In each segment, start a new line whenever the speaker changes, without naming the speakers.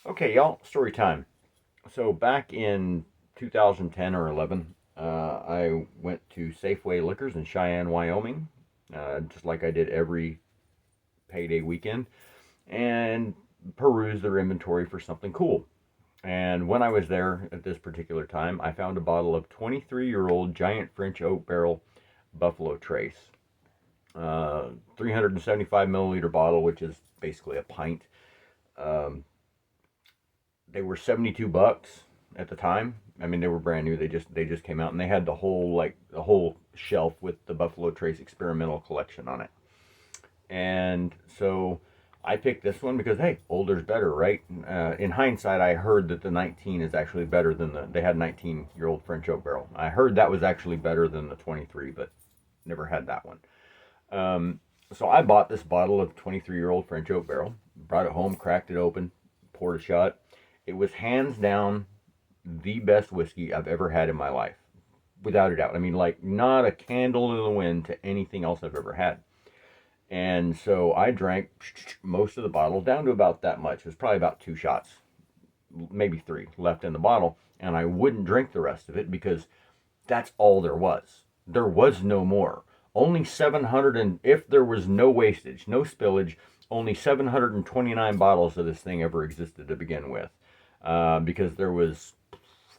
Okay, y'all, story time. So back in 2010 or 11, I went to Safeway Liquors in Cheyenne, Wyoming, just like I did every payday weekend, and perused their inventory for something cool. And when I was there at this particular time, I found a bottle of 23-year-old giant French oak barrel Buffalo Trace, 375 milliliter bottle, which is basically a pint. Um, they were 72 bucks at the time. I mean, they were brand new. They just came out, and they had the whole shelf with the Buffalo Trace experimental collection on it. And so I picked this one because hey, older's better, right? In hindsight, I heard that the 19 is actually better than they had 19-year-old French oak barrel. I heard that was actually better than the 23, but never had that one. Um, so I bought this bottle of 23-year-old French oak barrel, brought it home, cracked it open, poured a shot. It was hands down the best whiskey I've ever had in my life, without a doubt. I mean, like, not a candle in the wind to anything else I've ever had. And so I drank most of the bottle down to about that much. It was probably about 2 shots, maybe 3 left in the bottle. And I wouldn't drink the rest of it because that's all there was. There was no more. Only 700, and if there was no wastage, no spillage, only 729 bottles of this thing ever existed to begin with. Because there was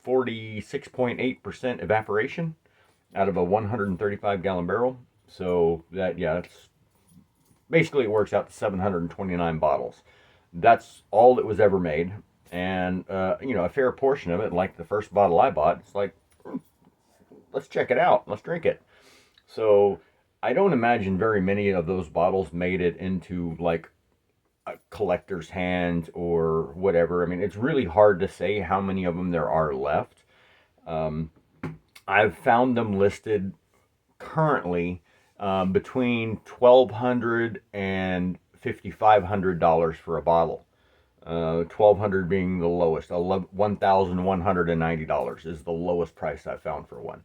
46.8% evaporation out of a 135 gallon barrel. So that, yeah, that's basically it works out to 729 bottles. That's all that was ever made. And, a fair portion of it, like the first bottle I bought, it's like, let's check it out. Let's drink it. So I don't imagine very many of those bottles made it into like a collector's hand or whatever. I mean, it's really hard to say how many of them there are left. Um, I've found them listed currently between $1,200 and $5,500 for a bottle. $1,200 being the lowest. $1,190 is the lowest price I've found for one.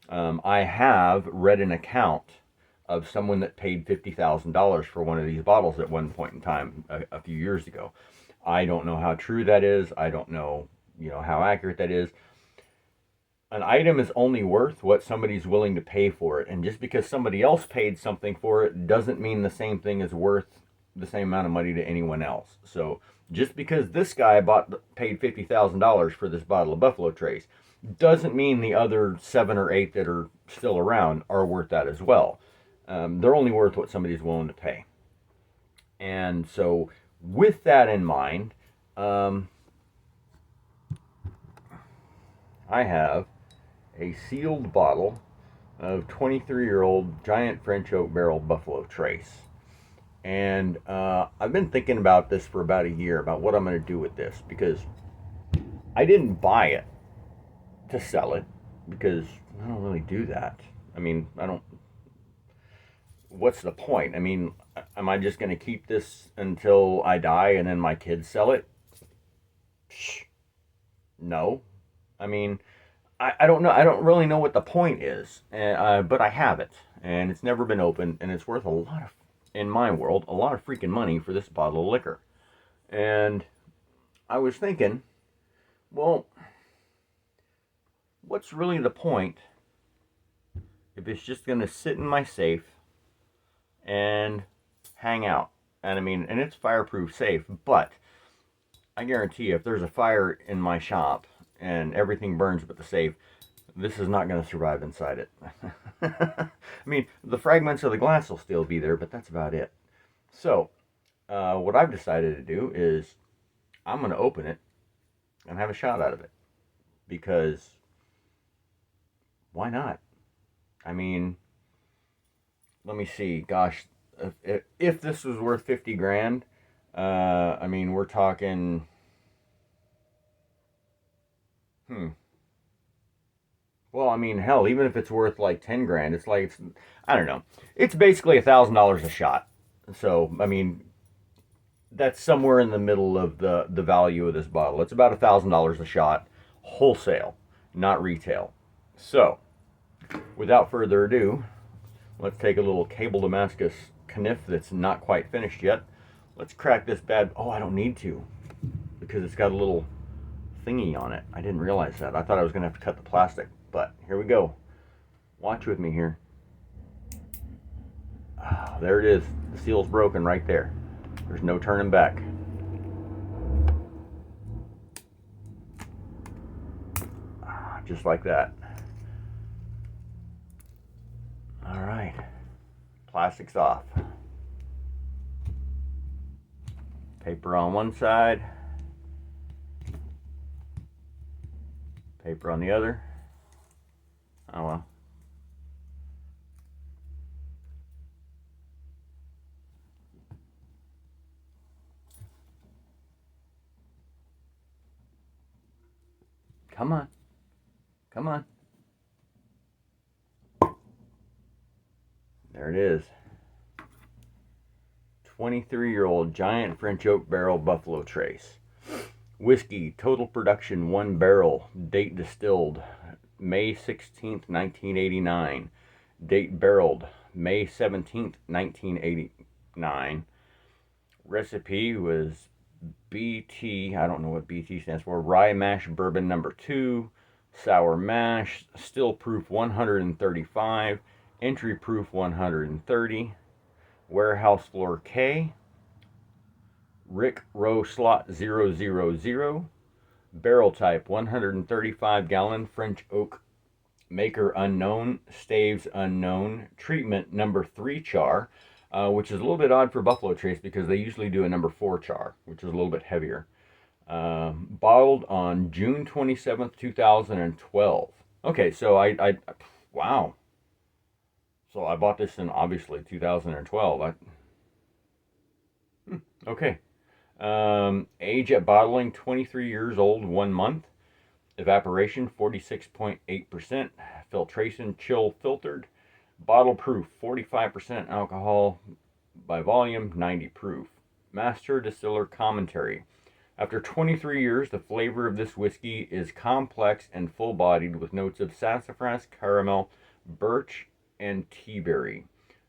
I have read an account of someone that paid $50,000 for one of these bottles at one point in time a few years ago. I don't know how true that is. I don't know, how accurate that is. An item is only worth what somebody's willing to pay for it, and just because somebody else paid something for it doesn't mean the same thing is worth the same amount of money to anyone else. So just because this guy paid $50,000 for this bottle of Buffalo Trace doesn't mean the other 7 or 8 that are still around are worth that as well. They're only worth what somebody's willing to pay. And so, with that in mind, I have a sealed bottle of 23-year-old giant French oak barrel Buffalo Trace. And I've been thinking about this for about a year, about what I'm going to do with this, because I didn't buy it to sell it, because I don't really do that. I mean, I don't. What's the point? I mean, am I just going to keep this until I die and then my kids sell it? No. I mean, I don't know. I don't really know what the point is, but I have it, and it's never been opened, and it's worth a lot of, in my world, a lot of freaking money for this bottle of liquor. And I was thinking, well, what's really the point if it's just going to sit in my safe and hang out? And I mean, and it's fireproof safe, but I guarantee you, if there's a fire in my shop and everything burns but the safe, this is not going to survive inside it. I mean, the fragments of the glass will still be there, but that's about it. So, what I've decided to do is I'm going to open it and have a shot out of it. Because why not? I mean, let me see. Gosh, if this was worth 50 grand, I mean, we're talking. Well, I mean, hell, even if it's worth like 10 grand, I don't know. It's basically $1,000 a shot. So, I mean, that's somewhere in the middle of the value of this bottle. It's about $1,000 a shot, wholesale, not retail. So, without further ado, let's take a little Cable Damascus Kniff that's not quite finished yet. Let's crack this bad. Oh, I don't need to. because it's got a little thingy on it. I didn't realize that. I thought I was going to have to cut the plastic, but here we go. Watch with me here. Oh, there it is. The seal's broken right there. There's no turning back. Just like that. All right. Plastic's off. Paper on one side. Paper on the other. Oh well. Come on. Come on. There it is. 23-year-old giant French oak barrel Buffalo Trace. Whiskey, total production 1 barrel. Date distilled May 16th, 1989. Date barreled May 17th, 1989. Recipe was BT, I don't know what BT stands for, Rye Mash Bourbon number 2, Sour Mash, Still Proof 135, Entry Proof 130, Warehouse Floor K, Rick Row Slot 000, Barrel Type 135 gallon French Oak, Maker unknown, Staves unknown, Treatment number 3 char, which is a little bit odd for Buffalo Trace because they usually do a number 4 char, which is a little bit heavier. Bottled on June 27th, 2012. Okay, so wow. So I bought this in obviously 2012. Okay. Age at bottling 23 years old, 1 month. Evaporation 46.8%. Filtration chill filtered. Bottle proof 45% alcohol by volume, 90 proof. Master Distiller Commentary. After 23 years, the flavor of this whiskey is complex and full-bodied with notes of sassafras, caramel, birch, and tea berry.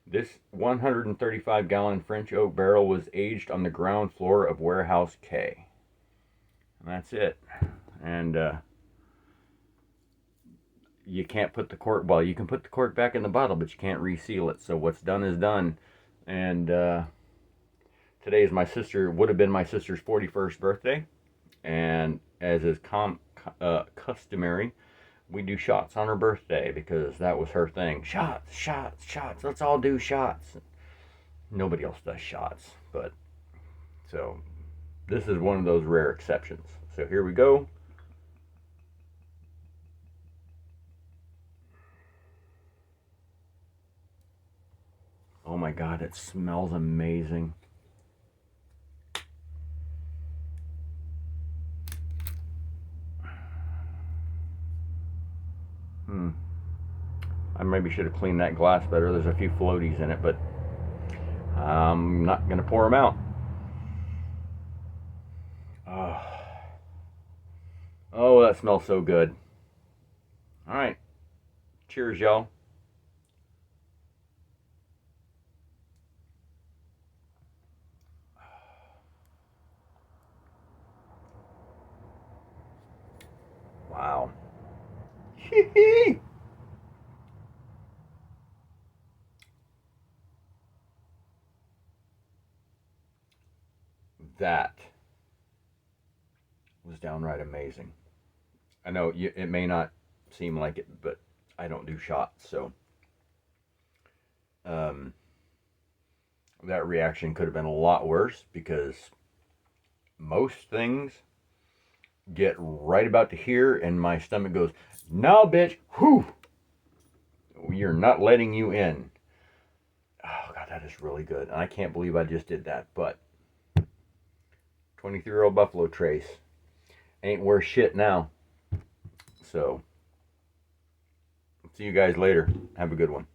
This 135-gallon French oak barrel was aged on the ground floor of Warehouse K. And that's it. And you can't put the cork, well, you can put the cork back in the bottle, but you can't reseal it. So what's done is done. And today is would have been my sister's 41st birthday. And as is customary, we do shots on her birthday because that was her thing. Shots, shots, shots. Let's all do shots. Nobody else does shots, but so this is one of those rare exceptions. So here we go. Oh my God, it smells amazing. I maybe should have cleaned that glass better. There's a few floaties in it, but I'm not going to pour them out. Oh, that smells so good. All right. Cheers, y'all. Wow. That was downright amazing. I know it may not seem like it, but I don't do shots, so that reaction could have been a lot worse because most things get right about to here and my stomach goes, "No, bitch, whew, you're not letting you in." Oh God, that is really good. And I can't believe I just did that, but 23-year-old Buffalo Trace ain't worth shit now. So, see you guys later. Have a good one.